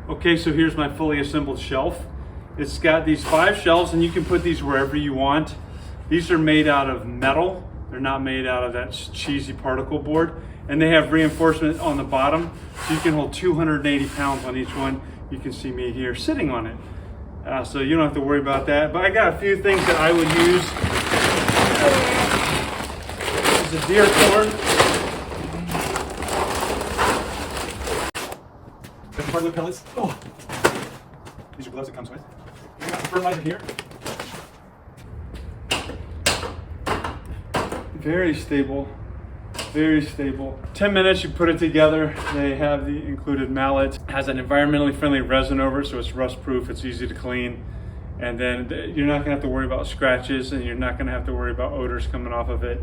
Okay, so here's my fully assembled shelf. It's got these 5 shelves, and you can put these wherever you want. These are made out of metal. They're not made out of that cheesy particle board. And they have reinforcement on the bottom, so you can hold 280 pounds on each one. You can see me here sitting on it. So you don't have to worry about that. But I got a few things that I would use. This is a deer cord. Hardwood pellets. Oh. These are gloves it comes with. We got the fertilizer here. Very stable. Very stable. 10 minutes, you put it together. They have the included mallet. It has an environmentally friendly resin over it, so it's rust proof, it's easy to clean. And then you're not gonna have to worry about scratches, and you're not gonna have to worry about odors coming off of it.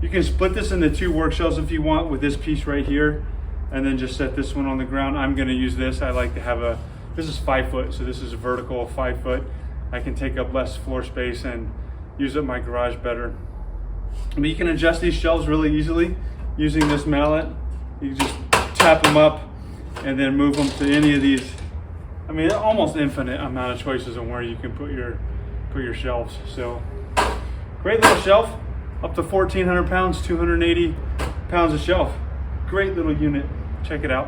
You can split this into 2 work shelves if you want with this piece right here, and then just set this one on the ground. I'm gonna use this. I like to have this is 5 foot, so this is a vertical 5 foot. I can take up less floor space and use up my garage better. But you can adjust these shelves really easily using this mallet. You just tap them up and then move them to any of these. I mean, almost infinite amount of choices on where you can put your shelves. So great little shelf, up to 1,400 pounds, 280 pounds of shelf. Great little unit. Check it out.